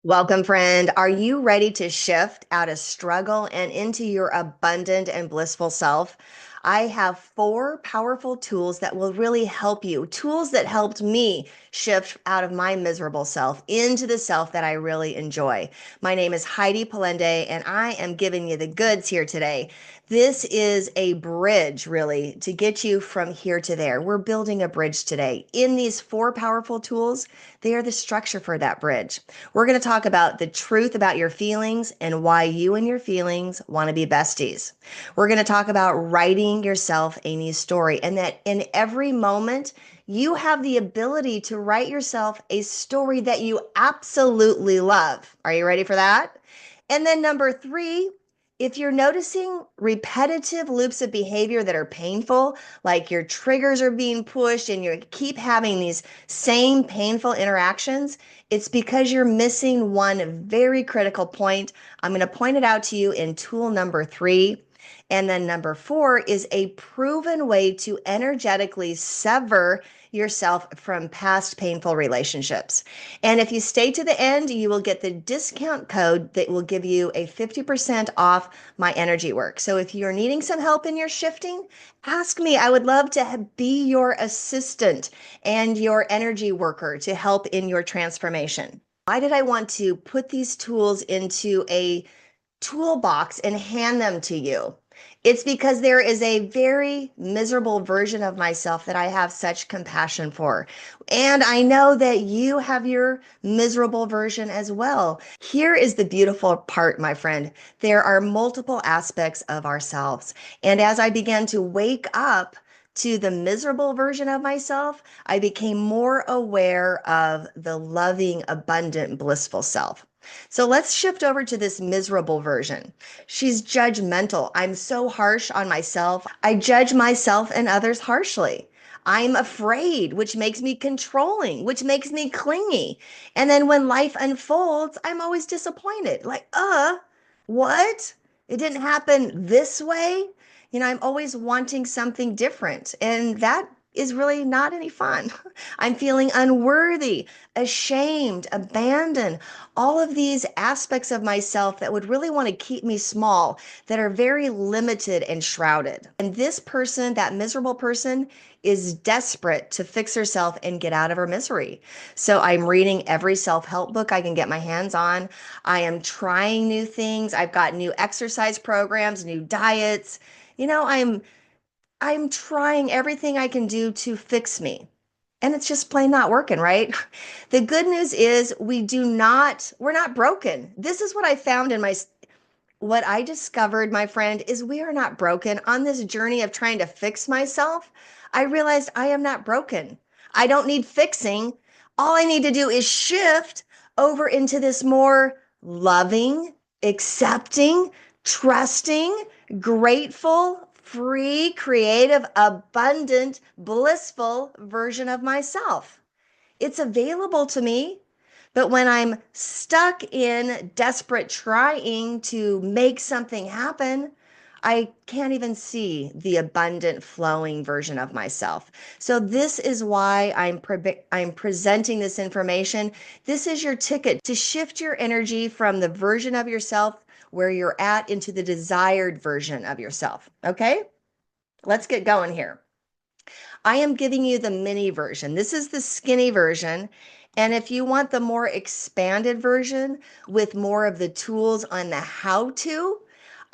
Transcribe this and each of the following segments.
Welcome, friend. Are you ready to shift out of struggle and into your abundant and blissful self? I have four powerful tools that will really help you. Tools that helped me shift out of my miserable self into the self that I really enjoy. My name is Heidi Palende, and I am giving you the goods here today. This is a bridge, really, to get you from here to there. We're building a bridge today. In these four powerful tools, they are the structure for that bridge. We're going to talk about the truth about your feelings and why you and your feelings want to be besties. We're going to talk about writing yourself a new story and that in every moment, you have the ability to write yourself a story that you absolutely love. Are you ready for that? And then number three, if you're noticing repetitive loops of behavior that are painful, like your triggers are being pushed and you keep having these same painful interactions, it's because you're missing one very critical point. I'm going to point it out to you in tool number three. And then number four is a proven way to energetically sever yourself from past painful relationships. And if you stay to the end, you will get the discount code that will give you a 50% off my energy work. So if you're needing some help in your shifting, ask me. I would love to be your assistant and your energy worker to help in your transformation. Why did I want to put these tools into a toolbox and hand them to you? It's because there is a very miserable version of myself that I have such compassion for. And I know that you have your miserable version as well. Here is the beautiful part, my friend. There are multiple aspects of ourselves. And as I began to wake up to the miserable version of myself, I became more aware of the loving, abundant, blissful self. So let's shift over to this miserable version. She's judgmental. I'm so harsh on myself. I judge myself and others harshly. I'm afraid, which makes me controlling, which makes me clingy. And then when life unfolds, I'm always disappointed. Like, what? It didn't happen this way? I'm always wanting something different. And that is really not any fun. I'm feeling unworthy, ashamed, abandoned, all of these aspects of myself that would really want to keep me small, that are very limited and shrouded. And this person, that miserable person, is desperate to fix herself and get out of her misery. So I'm reading every self-help book I can get my hands on. I am trying new things. I've got new exercise programs, new diets. I'm trying everything I can do to fix me. And it's just plain not working, right? The good news is we're not broken. This is what I found what I discovered, my friend, is we are not broken. On this journey of trying to fix myself, I realized I am not broken. I don't need fixing. All I need to do is shift over into this more loving, accepting, trusting, grateful, free, creative, abundant, blissful version of myself. It's available to me. But when I'm stuck in desperate trying to make something happen, I can't even see the abundant flowing version of myself. So this is why I'm presenting this information. This is your ticket to shift your energy from the version of yourself where you're at into the desired version of yourself. Okay? Let's get going here. I am giving you the mini version. This is the skinny version. And if you want the more expanded version with more of the tools on the how to,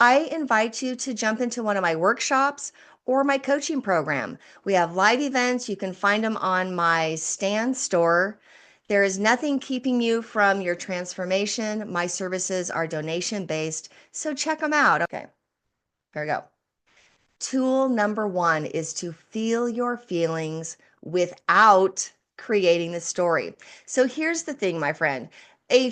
I invite you to jump into one of my workshops or my coaching program. We have live events. You can find them on my Stand store. There is nothing keeping you from your transformation. My services are donation based, so check them out. Okay, here we go. Tool number one is to feel your feelings without creating the story. So here's the thing, my friend. A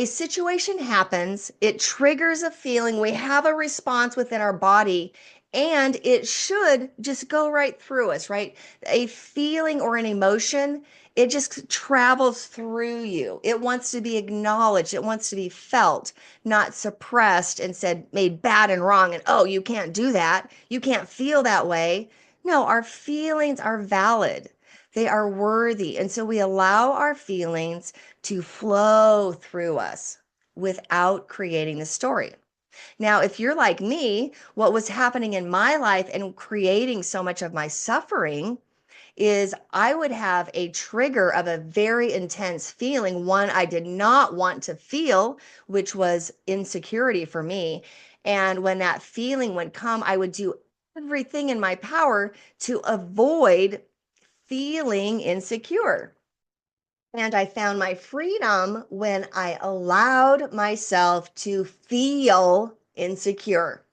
situation happens, it triggers a feeling, we have a response within our body, and it should just go right through us, right? A feeling or an emotion, it just travels through you. It wants to be acknowledged, it wants to be felt, not suppressed and said, made bad and wrong, and oh, you can't do that. You can't feel that way. No, our feelings are valid. They are worthy. And so we allow our feelings to flow through us without creating the story. Now, if you're like me, what was happening in my life and creating so much of my suffering is I would have a trigger of a very intense feeling, one I did not want to feel, which was insecurity for me. And when that feeling would come, I would do everything in my power to avoid feeling insecure. And I found my freedom when I allowed myself to feel insecure.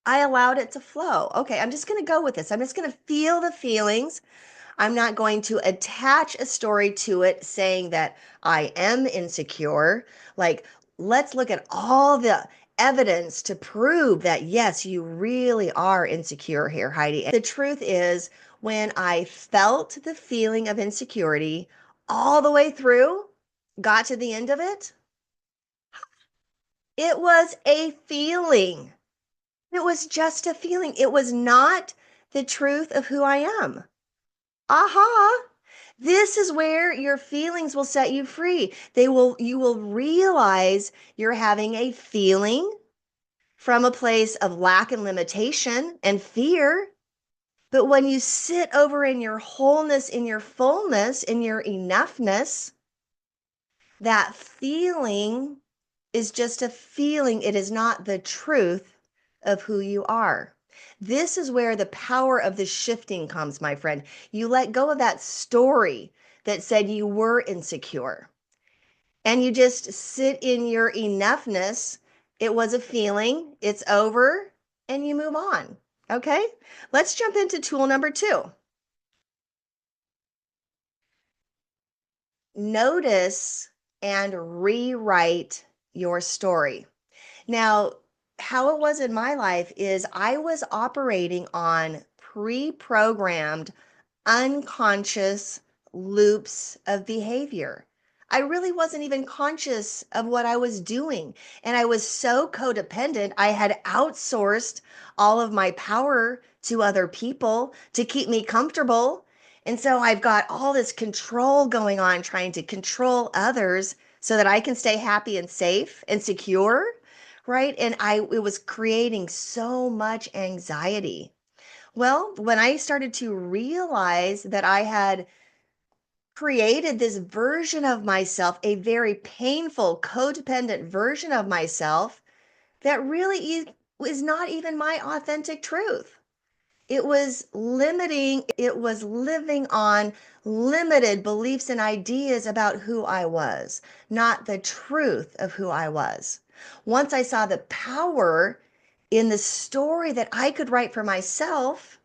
I allowed it to flow. Okay, I'm just going to go with this. I'm just going to feel the feelings. I'm not going to attach a story to it saying that I am insecure. Like, let's look at all the evidence to prove that, yes, you really are insecure here, Heidi. And the truth is, when I felt the feeling of insecurity all the way through, got to the end of it, it was a feeling. It was just a feeling. It was not the truth of who I am. Aha! This is where your feelings will set you free. You will realize you're having a feeling from a place of lack and limitation and fear. But when you sit over in your wholeness, in your fullness, in your enoughness, that feeling is just a feeling. It is not the truth of who you are. This is where the power of the shifting comes, my friend. You let go of that story that said you were insecure and you just sit in your enoughness. It was a feeling, it's over, and you move on. Okay, let's jump into tool number 2. Notice and rewrite your story. Now, how it was in my life is I was operating on pre-programmed unconscious loops of behavior. I really wasn't even conscious of what I was doing. And I was so codependent, I had outsourced all of my power to other people to keep me comfortable. And so I've got all this control going on, trying to control others so that I can stay happy and safe and secure, right? And it was creating so much anxiety. Well, when I started to realize that I had created this version of myself, a very painful, codependent version of myself that really is not even my authentic truth. It was limiting, it was living on limited beliefs and ideas about who I was, not the truth of who I was. Once I saw the power in the story that I could write for myself,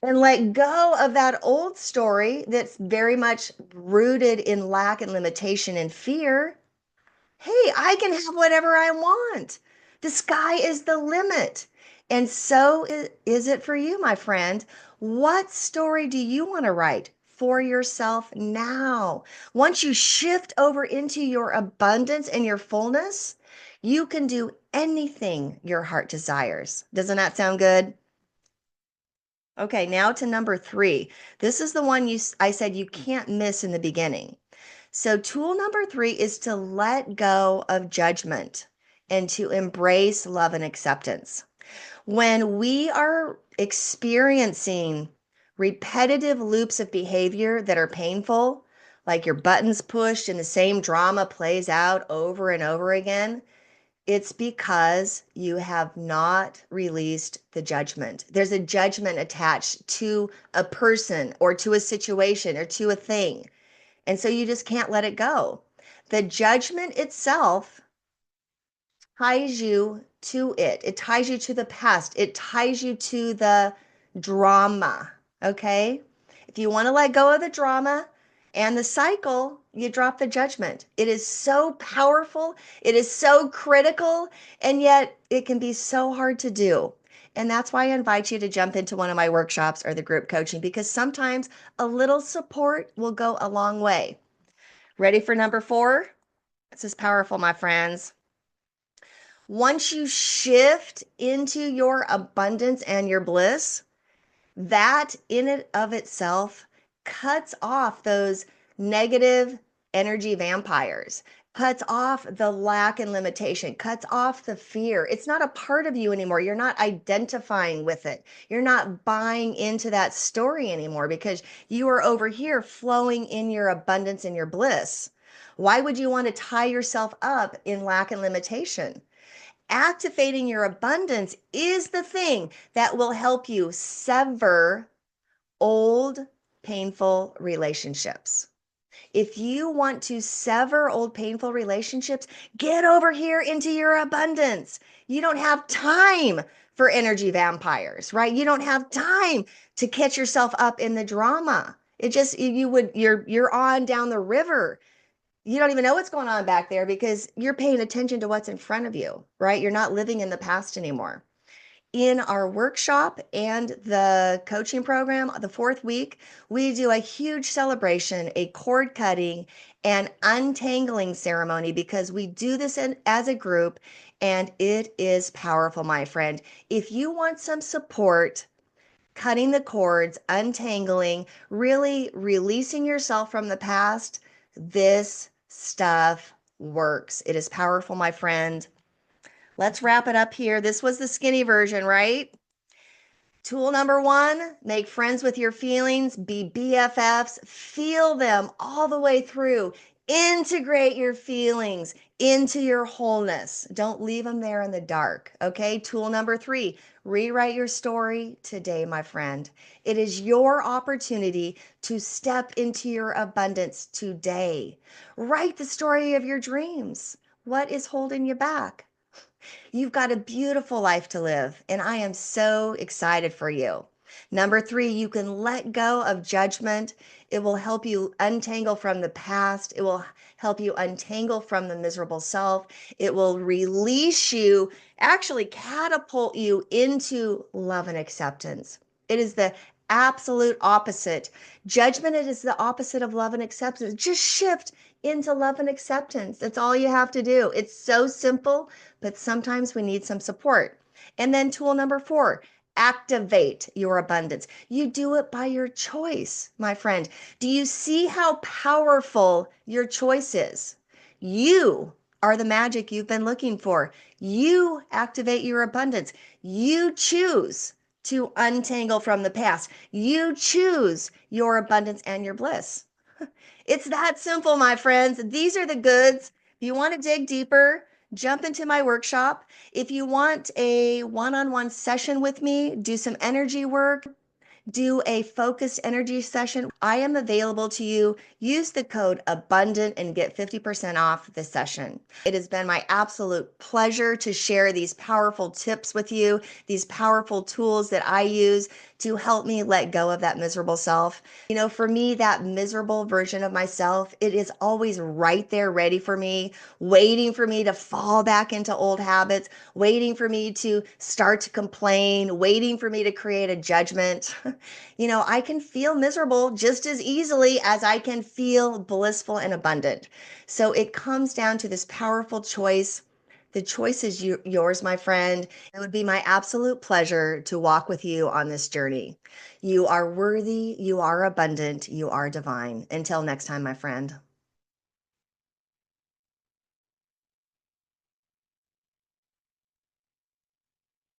and let go of that old story that's very much rooted in lack and limitation and fear. Hey, I can have whatever I want. The sky is the limit. And so is it for you, my friend. What story do you want to write for yourself now? Once you shift over into your abundance and your fullness, you can do anything your heart desires. Doesn't that sound good? Okay, now to number 3. This is the one I said you can't miss in the beginning. So tool number 3 is to let go of judgment and to embrace love and acceptance. When we are experiencing repetitive loops of behavior that are painful, like your buttons pushed and the same drama plays out over and over again, it's because you have not released the judgment. There's a judgment attached to a person or to a situation or to a thing. And so you just can't let it go. The judgment itself ties you to it. It ties you to the past. It ties you to the drama. Okay? If you want to let go of the drama and the cycle, you drop the judgment. It is so powerful. It is so critical. And yet it can be so hard to do. And that's why I invite you to jump into one of my workshops or the group coaching, because sometimes a little support will go a long way. Ready for number 4? This is powerful, my friends. Once you shift into your abundance and your bliss, that in and of itself cuts off those negative energy vampires, cuts off the lack and limitation, cuts off the fear. It's not a part of you anymore. You're not identifying with it. You're not buying into that story anymore because you are over here flowing in your abundance and your bliss. Why would you want to tie yourself up in lack and limitation? Activating your abundance is the thing that will help you sever old painful relationships. If you want to sever old painful relationships, get over here into your abundance. You don't have time for energy vampires, right? You don't have time to catch yourself up in the drama. It just you're on down the river. You don't even know what's going on back there because you're paying attention to what's in front of you, right? You're not living in the past anymore. In our workshop and the coaching program, the fourth week, we do a huge celebration, a cord cutting and untangling ceremony because we do this as a group and it is powerful, my friend. If you want some support, cutting the cords, untangling, really releasing yourself from the past, this stuff works. It is powerful, my friend. Let's wrap it up here. This was the skinny version, right? Tool number one, make friends with your feelings, be BFFs, feel them all the way through. Integrate your feelings into your wholeness. Don't leave them there in the dark. Okay. Tool number three, rewrite your story today, my friend. It is your opportunity to step into your abundance today. Write the story of your dreams. What is holding you back? You've got a beautiful life to live, and I am so excited for you. Number three, you can let go of judgment. It will help you untangle from the past. It will help you untangle from the miserable self. It will release you, actually catapult you into love and acceptance. It is the absolute opposite. Judgment, it is the opposite of love and acceptance. Just shift into love and acceptance. That's all you have to do. It's so simple, but sometimes we need some support. And then tool number four, activate your abundance. You do it by your choice, my friend. Do you see how powerful your choice is? You are the magic you've been looking for. You activate your abundance. You choose to untangle from the past. You choose your abundance and your bliss. It's that simple, my friends. These are the goods. If you want to dig deeper, jump into my workshop. If you want a one-on-one session with me, do some energy work, do a focused energy session, I am available to you. Use the code abundant and get 50% off the session. It has been my absolute pleasure to share these powerful tips with you, these powerful tools that I use to help me let go of that miserable self. You know, for me, that miserable version of myself, it is always right there ready for me, waiting for me to fall back into old habits, waiting for me to start to complain, waiting for me to create a judgment. You know, I can feel miserable just as easily as I can feel blissful and abundant. So it comes down to this powerful choice. The choice is yours, my friend. It would be my absolute pleasure to walk with you on this journey. You are worthy, you are abundant, you are divine. Until next time, my friend.